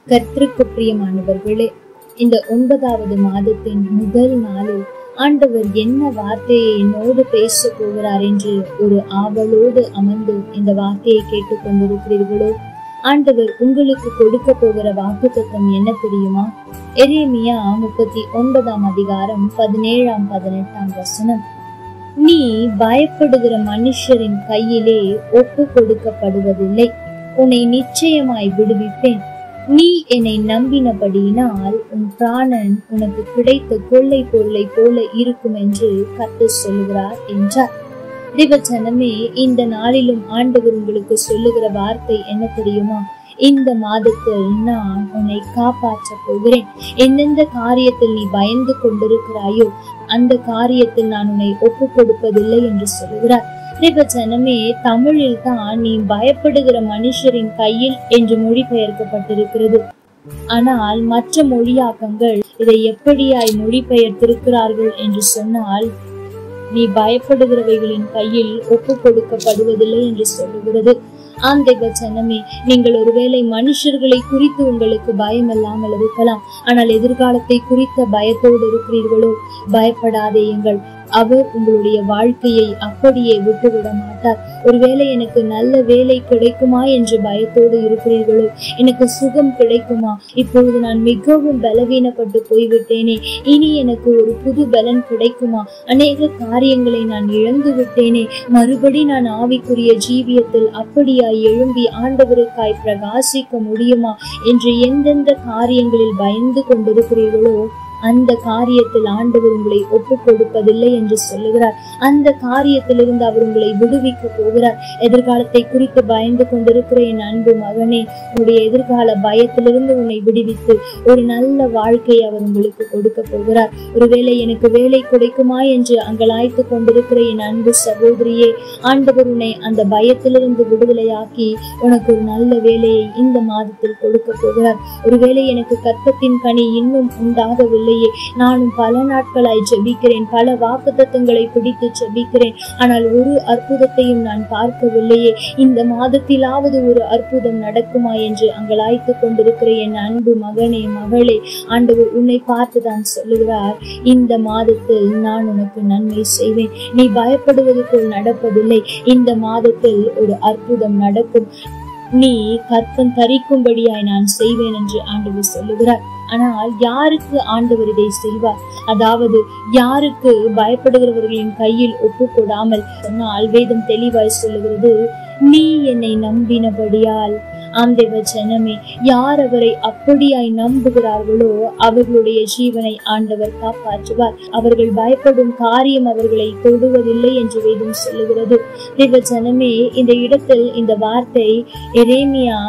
கர்த்தருக்கு பிரியமானவர்களே, இந்த 9வது மாதத்தின் முதல் நாளில் ஆண்டவர் என்ன வார்த்தையை என்னோடு பேச போகிறார் என்று ஒரு ஆவலோடு அமர்ந்து இந்த வார்த்தையை கேட்டுக் கொண்டிருக்கிறீர்களோ? ஆண்டவர் உங்களுக்கு கொடுக்க போகிற வாக்குத்தத்தம் என்ன தெரியுமா? எரேமியா 39ஆம் அதிகாரம் 17ஆம் 18ஆம் வசனம். நீ பயப்படுகிற மனுஷரின் கையிலே ஒப்பு கொடுக்கப்படுவதில்லை, உன்னை நிச்சயமாய் விடுவிப்பேன். நீ என்னை நம்பினபடியினால் உன் பிராணன் உனக்கு கிடைத்த கொள்ளை பொருளை போல இருக்கும் என்று கர்த்தர் சொல்லுகிறார் என்றார். தேவஜனமே, இந்த நாளிலும் ஆண்டவர் உங்களுக்கு சொல்லுகிற வார்த்தை என்ன தெரியுமா? இந்த மாதத்தில் நான் உன்னை காப்பாற்ற போகிறேன். எந்தெந்த காரியத்தில் நீ பயந்து கொண்டிருக்கிறாயோ அந்த காரியத்தில் நான் உன்னை ஒப்பு கொடுப்பதில்லை என்று சொல்லுகிறார். தேவஜனமே, தமிழில் தான் நீ பயப்படுகிற மனுஷரின் கையில் என்று மொழிபெயர்க்கப்பட்டிருக்கிறது. ஆனால் மற்ற மொழியாக்கங்கள் இதை எப்படியாய் மொழிபெயர்த்திருக்கிறார்கள் என்று சொன்னால், நீ பயப்படுகிறவைகளின் கையில் ஒப்பு கொடுக்கப்படுவதில்லை என்று சொல்லுகிறது. தேவஜனமே, நீங்கள் ஒருவேளை மனுஷர்களை குறித்து உங்களுக்கு பயம் இல்லாமல் இருக்கலாம், ஆனால் எதிர்காலத்தை குறித்த பயத்தோடு இருக்கிறீர்களோ? பயப்படாதேயுங்கள், அவர் உங்களுடைய வாழ்க்கையை அப்படியே விட்டுவிட மாட்டார். ஒருவேளை எனக்கு நல்ல வேலை கிடைக்குமா என்று பயத்தோடு இருக்கிறீர்களோ? எனக்கு சுகம் கிடைக்குமா? இப்பொழுது நான் மிகவும் பலவீனப்பட்டு போய்விட்டேனே, இனி எனக்கு ஒரு புது பலன் கிடைக்குமா? அநேக காரியங்களை நான் இழந்து விட்டேனே, மறுபடி நான் ஆவிக்குரிய ஜீவியத்தில் அப்படியாய் எழும்பி ஆண்டவருக்காய் பிரகாசிக்க முடியுமா என்று எந்தெந்த காரியங்களில் பயந்து கொண்டிருக்கிறீர்களோ அந்த காரியத்தில் ஆண்டவர் உங்களை ஒப்பு கொடுப்பதில்லை என்று சொல்லுகிறார். அந்த காரியத்திலிருந்து அவர் உங்களை விடுவிக்க போகிறார். எதிர்காலத்தை குறித்து பயந்து கொண்டிருக்கிற என் அன்பு மகனே, உன்னுடைய எதிர்கால பயத்திலிருந்து உன்னை விடுவித்து ஒரு நல்ல வாழ்க்கையை அவர் உங்களுக்கு கொடுக்க போகிறார். ஒருவேளை எனக்கு வேலை கிடைக்குமா என்று அங்கலாய்த்து கொண்டிருக்கிற என் அன்பு சகோதரியே, ஆண்டவர் உன்னை அந்த பயத்திலிருந்து விடுதலையாக்கி உனக்கு ஒரு நல்ல வேலையை இந்த மாதத்தில் கொடுக்க போகிறார். ஒருவேளை எனக்கு கர்த்தத்தின் கனி இன்னும் உண்டாகவில்லை, நானும் பல நாட்களாய் ஜெபிக்கிறேன், பல வாக்குத்தத்தங்களை பிடித்து ஜெபிக்கிறேன், ஆனால் ஒரு அற்புதத்தையும் நான் பார்க்கவில்லையே, இந்த மாதத்திலாவது ஒரு அற்புதம் நடக்குமா என்று அங்கலாய்த்து கொண்டிருக்கிற என் அன்பு மகனே, மகளே, ஆண்டவர் உன்னை பார்த்துதான் சொல்லுகிறார், இந்த மாதத்தில் நான் உனக்கு நன்மை செய்வேன். நீ பயப்படுவது போல் நடப்பதில்லை, இந்த மாதத்தில் ஒரு அற்புதம் நடக்கும். நீ கர்ப்பம் தரிக்கும்படியாய் நான் செய்வேன் என்று ஆண்டவர் சொல்லுகிறார். ஆனால் யாருக்கு ஆண்டவர் இதை செய்வார்? அதாவது யாருக்கு பயப்படுகிறவர்களின் கையில் ஒப்பு கொடாமல் சொன்னால் வேதம் தெளிவாய் சொல்லுகிறது, நீ என்னை நம்பினபடியால். தேவஜனமே, யார் அவரை அப்படியாய் நம்புகிறார்களோ அவர்களுடைய ஜீவனை ஆண்டவர் காப்பாற்றுவார். அவர்கள் பயப்படும் காரியம் அவர்களை தொடுவதில்லை என்று வேதம் சொல்லுகிறது. தேவஜனமே, இந்த இடத்தில் இந்த வார்த்தை எரேமியா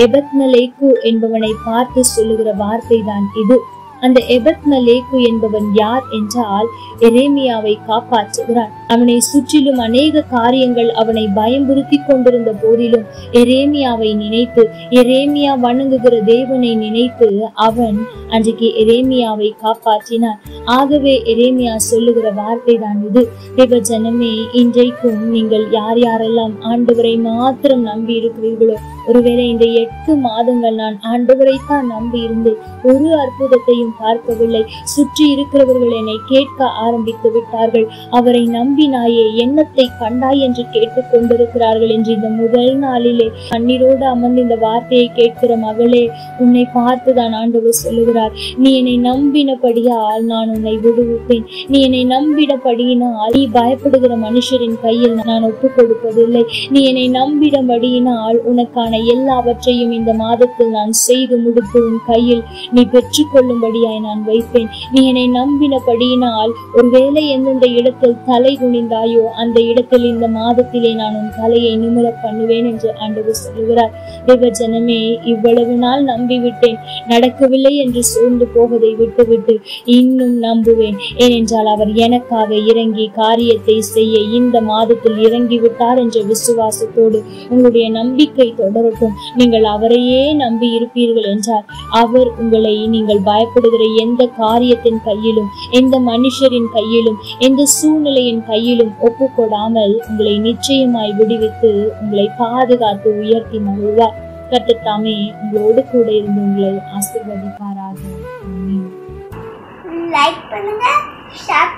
எபத்மலேக்கு என்பவனை பார்த்து சொல்லுகிற வார்த்தை தான் இது. அந்த எபத்மலேக்கு என்பவன் யார் என்றால், எரேமியாவை காப்பாற்றுகிறான். அவனை சுற்றிலும் அநேக காரியங்கள் அவனை பயம்புறுத்தி கொண்டிருந்த போதிலும் எரேமியாவை நினைத்து, எரேமியா வணங்குகிற தேவனை நினைத்து அவன் அன்றைக்கு எரேமியாவை காப்பாற்றினான். ஆகவே எரேமியா சொல்லுகிற வார்த்தை தான் இது. தேவஜனமே, இன்றைக்கும் நீங்கள் யார் யாரெல்லாம் ஆண்டவரை மாத்திரம் நம்பி இருக்கிறீர்களோ, ஒருவேளை இந்த 8 மாதங்கள் நான் ஆண்டவரைத்தான் நம்பி இருந்தேன், ஒரு அற்புதத்தையும் பார்க்கவில்லை, சுற்றி இருக்கிறவர்கள் என்னை கேட்க ஆரம்பித்து விட்டார்கள், அவரை நம்பினாயே, எண்ணத்தை கண்டாய் என்று கேட்டுக் கொண்டிருக்கிறார்கள் என்று இந்த முதல் நாளிலே கண்ணீரோடு அமர்ந்து இந்த வார்த்தையை கேட்கிற மகளே, உன்னை பார்த்துதான் ஆண்டவர் சொல்லுகிறார், நீ என்னை நம்பினபடியால் நான் உன்னை விடுவிப்பேன். நீ என்னை நம்பினபடியினால் நீ பயப்படுகிற மனுஷரின் கையில் நான் ஒப்பு கொடுப்பதில்லை. நீ என்னை நம்பினபடியினால் உனக்கான எல்லாவற்றையும் இந்த மாதத்தில் நான் செய்து முடித்து உன் கையில் நீ பெற்றுக்கொள்ளும்படியாய் நான் வைப்பேன். நீ என்னை நம்பினபடியினால் ஒருவேளை எந்தெந்த இடத்தில் தலை குனிந்தாயோ அந்த இடத்தில் இந்த மாதத்திலே நான் உன் தலையை நிமிர பண்ணுவேன் என்று ஆண்டவர் சொல்லுகிறார். தேவஜனமே, இவ்வளவு நாள் நம்பிவிட்டேன், நடக்கவில்லை என்று சோர்ந்து போவதை விட்டுவிட்டு இன்னும் நம்புவேன். ஏனென்றால் அவர் எனக்காக இறங்கி காரியத்தை செய்ய இந்த மாதத்தில் இறங்கி விட்டார் என்ற விசுவாசத்தோடு உங்களுடைய நம்பிக்கை தொடரும். நீங்கள் அவரையே நம்பி இருப்பீர்கள் என்றால் அவர் உங்களை நீங்கள் பயப்படுகிற எந்த காரியத்தின் கையிலும், எந்த மனுஷரின் கையிலும், எந்த சூழ்நிலையின் கையிலும் ஒப்பு கொடாமல் உங்களை நிச்சயமாய் விடுவித்து உங்களை பாதுகாத்து உயர்த்தி மகிழ்வார். கர்த்தர் தாமே உங்களோடு கூட இருந்து உங்களை ஆசீர்வதிப்பாராக. லைக் பண்ணுங்க, ஷேர்